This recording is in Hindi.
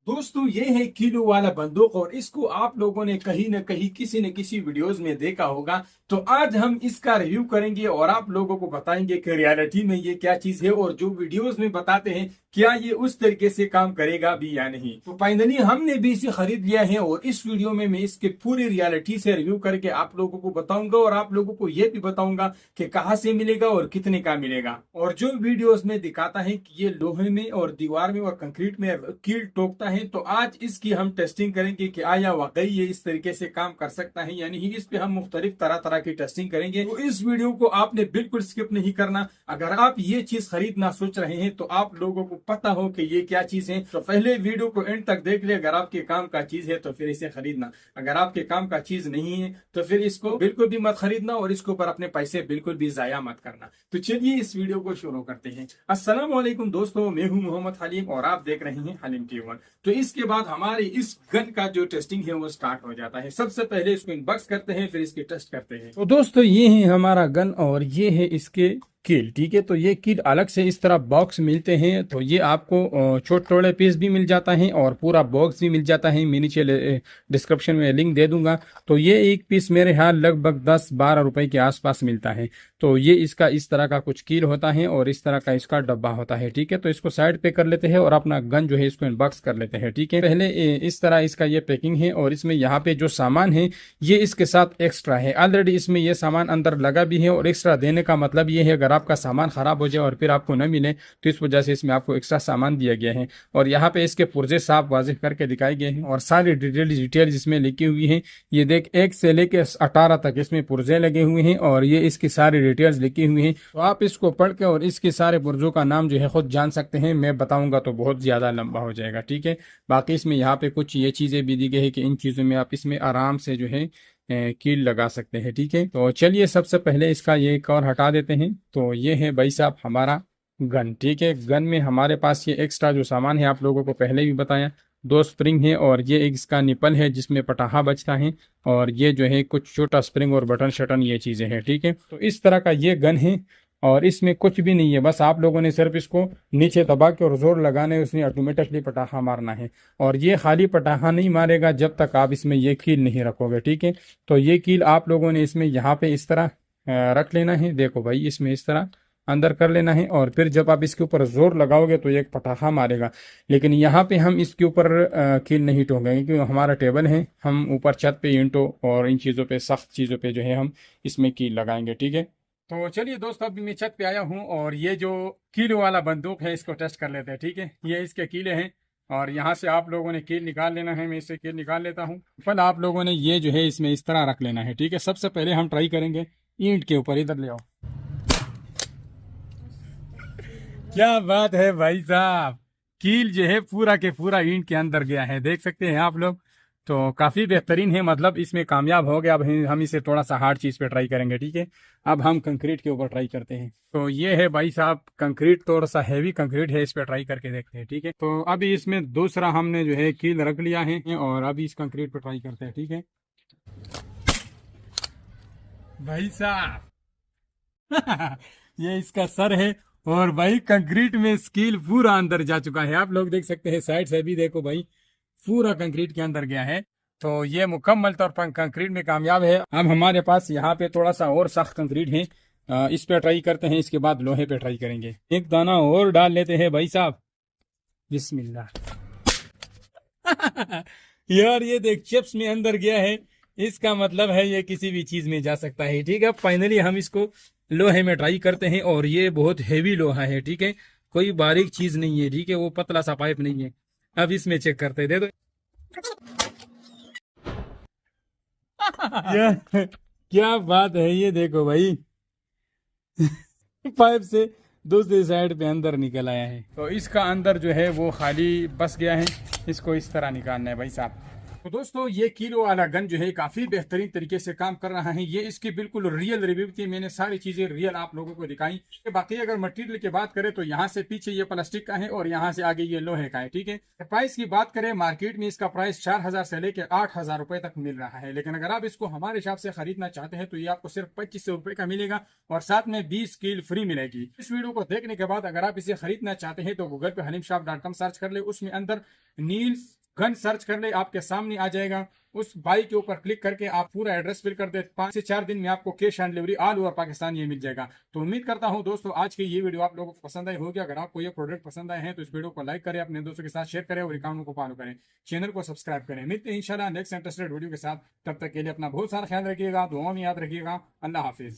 दोस्तों ये है किलो वाला बंदूक और इसको आप लोगों ने कहीं ना कहीं किसी न किसी वीडियोस में देखा होगा। तो आज हम इसका रिव्यू करेंगे और आप लोगों को बताएंगे कि रियलिटी में ये क्या चीज है और जो वीडियोस में बताते हैं क्या ये उस तरीके से काम करेगा भी या नहीं। तो फाइनली हमने भी इसे खरीद लिया है और इस वीडियो में मैं इसके पूरी रियलिटी से रिव्यू करके आप लोगों को बताऊंगा और आप लोगों को ये भी बताऊंगा कि कहाँ से मिलेगा और कितने का मिलेगा। और जो वीडियोस में दिखाता है कि ये लोहे में और दीवार में और कंक्रीट में कील ठोकता है, तो आज इसकी हम टेस्टिंग करेंगे कि आया वाकई ये इस तरीके से काम कर सकता है यानी कि इस पे हम मुख्तलिफ तरह तरह की टेस्टिंग करेंगे। तो इस वीडियो को आपने बिल्कुल स्किप नहीं करना। अगर आप ये चीज खरीदना सोच रहे हैं तो आप लोगों को पता हो कि ये क्या चीज है तो पहले वीडियो को एंड तक देख ले। अगर आपके काम का चीज है तो फिर इसे खरीदना, अगर आपके काम का चीज नहीं है तो फिर इसको बिल्कुल भी मत खरीदना और इसके ऊपर अपने पैसे बिल्कुल भी जाया मत करना। तो चलिए इस वीडियो को शुरू करते हैं। अस्सलाम वालेकुम दोस्तों, मैं हूं मोहम्मद हलीम और आप देख रहे हैं हलीम टी1। तो इसके बाद हमारे इस गन का जो टेस्टिंग है वो स्टार्ट हो जाता है। सबसे पहले इसको अनबॉक्स करते हैं फिर इसकी टेस्ट करते हैं। तो दोस्तों ये है हमारा गन और ये है इसके कील। ठीक है, तो ये कील अलग से इस तरह बॉक्स मिलते हैं। तो ये आपको छोटे छोटे पीस भी मिल जाता है और पूरा बॉक्स भी मिल जाता है। मैं नीचे डिस्क्रिप्शन में लिंक दे दूंगा। तो ये एक पीस मेरे ख्याल लगभग 10-12 रुपए के आसपास मिलता है। तो ये इसका इस तरह का कुछ कील होता है और इस तरह का इसका डब्बा होता है। ठीक है, तो इसको साइड पे कर लेते हैं और अपना गन जो है इसको अनबॉक्स कर लेते हैं। ठीक है, पहले इस तरह इसका ये पैकिंग है और इसमें यहाँ पे जो सामान है ये इसके साथ एक्स्ट्रा है। ऑलरेडी इसमें ये सामान अंदर लगा भी है और एक्स्ट्रा देने का मतलब ये है अगर आपका सामान खराब हो जाए और फिर आपको न मिले तो इस वजह से इसमें आपको एक्स्ट्रा सामान दिया गया है। और यहाँ पे इसके पुर्जे साफ वाजिह करके दिखाए गए हैं और सारी डिटेल इसमें लिखी हुई है। ये देख 1 से लेके 18 तक इसमें पुर्जे लगे हुए हैं और ये इसकी सारी डिटेल्स लिखी हुई हैं। तो आप इसको पढ़ के और इसके सारे पुर्जों का नाम जो है खुद जान सकते हैं। मैं बताऊंगा तो बहुत ज्यादा लंबा हो जाएगा। ठीक है, बाकी इसमें यहाँ पे कुछ ये चीजें भी दी गई है कि इन चीजों में आप इसमें आराम से जो है कील लगा सकते हैं। ठीक है, तो चलिए सबसे पहले इसका ये कवर हटा देते हैं। तो ये है भाई साहब हमारा गन। ठीक है, गन में हमारे पास ये एक्स्ट्रा जो सामान है आप लोगों को पहले भी बताया, 2 स्प्रिंग है और ये एक इसका निपल है जिसमें पटाखा बचता है और ये जो है कुछ छोटा स्प्रिंग और बटन शटन ये चीजें हैं। ठीक है, तो इस तरह का ये गन है और इसमें कुछ भी नहीं है, बस आप लोगों ने सिर्फ इसको नीचे दबा के और जोर लगाने उसने ऑटोमेटिकली पटाखा मारना है। और ये खाली पटाखा नहीं मारेगा जब तक आप इसमें ये कील नहीं रखोगे। ठीक है, तो ये कील आप लोगों ने इसमें यहाँ पे इस तरह रख लेना है। देखो भाई, इसमें इस तरह अंदर कर लेना है और फिर जब आप इसके ऊपर जोर लगाओगे तो ये एक पटाखा मारेगा। लेकिन यहाँ पे हम इसके ऊपर कील नहीं ठोकेंगे क्योंकि हमारा टेबल है, हम ऊपर छत पे ईंटों और इन चीज़ों पे सख्त चीज़ों पे जो है हम इसमें कील लगाएंगे। ठीक है, तो चलिए दोस्तों अभी मैं छत पे आया हूँ और ये जो कीलो वाला बंदूक है इसको टेस्ट कर लेते हैं। ठीक है, ये इसके कीले हैं और यहाँ से आप लोगों ने कील निकाल लेना है। मैं इससे कील निकाल लेता हूँ। फिर आप लोगों ने ये जो है इसमें इस तरह रख लेना है। ठीक है, सबसे पहले हम ट्राई करेंगे ईंट के ऊपर। इधर ले आओ। क्या बात है भाई साहब, कील जो है पूरा के पूरा ईंट के अंदर गया है, देख सकते हैं आप लोग। तो काफी बेहतरीन है, मतलब इसमें कामयाब हो गया। अब हम इसे थोड़ा सा हार्ड चीज पे ट्राई करेंगे। ठीक है, अब हम कंक्रीट के ऊपर ट्राई करते हैं। तो ये है भाई साहब कंक्रीट, थोड़ा सा हैवी कंक्रीट है, इस पे ट्राई करके देखते हैं। ठीक है, तो अभी इसमें दूसरा हमने जो है कील रख लिया है और अभी इस कंक्रीट पे ट्राई करते हैं। ठीक है भाई साहब ये इसका सर है और भाई कंक्रीट में स्कील पूरा अंदर जा चुका है। आप लोग देख सकते हैं साइड से भी, देखो भाई पूरा कंक्रीट के अंदर गया है। तो ये मुकम्मल तौर पर कंक्रीट में कामयाब है। अब हमारे पास यहाँ पे थोड़ा सा और सख्त कंक्रीट है, इस पे ट्राई करते हैं। इसके बाद लोहे पे ट्राई करेंगे। एक दाना और डाल लेते हैं भाई साहब, बिस्मिल्लाह यार ये देख चिप्स में अंदर गया है, इसका मतलब है ये किसी भी चीज में जा सकता है। ठीक है, फाइनली हम इसको लोहे में ट्राई करते हैं और ये बहुत हैवी लोहा है। ठीक है, कोई बारीक चीज नहीं है। ठीक है, वो पतला सा पाइप नहीं है। अब इसमें चेक करते हैं, दे दो क्या बात है, ये देखो भाई पाइप से दूसरी साइड पे अंदर निकल आया है। तो इसका अंदर जो है वो खाली बस गया है, इसको इस तरह निकालना है भाई साहब। तो दोस्तों ये किलो वाला गन जो है काफी बेहतरीन तरीके से काम कर रहा है। ये इसकी बिल्कुल रियल रिव्यू थी, मैंने सारी चीजें रियल आप लोगों को दिखाई। बाकी अगर मटेरियल की बात करें तो यहाँ से पीछे ये प्लास्टिक का है और यहाँ से आगे ये लोहे का है। ठीक है, प्राइस की बात करें मार्केट में इसका प्राइस 4000 से लेकर 8000 रुपए तक मिल रहा है। लेकिन अगर आप इसको हमारे हिसाब से खरीदना चाहते हैं तो ये आपको सिर्फ 2500 रुपए का मिलेगा और साथ में 20 कील फ्री मिलेगी। इस वीडियो को देखने के बाद अगर आप इसे खरीदना चाहते हैं तो गूगल पे हलीमshop.com सर्च कर ले, उसमें अंदर नील गन सर्च कर ले, आपके सामने आ जाएगा। उस बाइक के ऊपर क्लिक करके आप पूरा एड्रेस फिल कर दे, 5 से 4 दिन में आपको cash on delivery all over Pakistan ये मिल जाएगा। तो उम्मीद करता हूं दोस्तों आज की ये वीडियो आप लोगों को पसंद आई होगी। अगर आपको ये प्रोडक्ट पसंद आए हैं तो इस वीडियो को लाइक करें, अपने दोस्तों के साथ शेयर करें और अकाउंट को फॉलो करें, चैनल को सब्सक्राइब करें। मिलते हैं इंशाल्लाह नेक्स्ट इंटरेस्टेड वीडियो के साथ। तब तक के लिए अपना बहुत सारा ख्याल रखिएगा, दुआ में याद रखिएगा। अल्लाह हाफिज।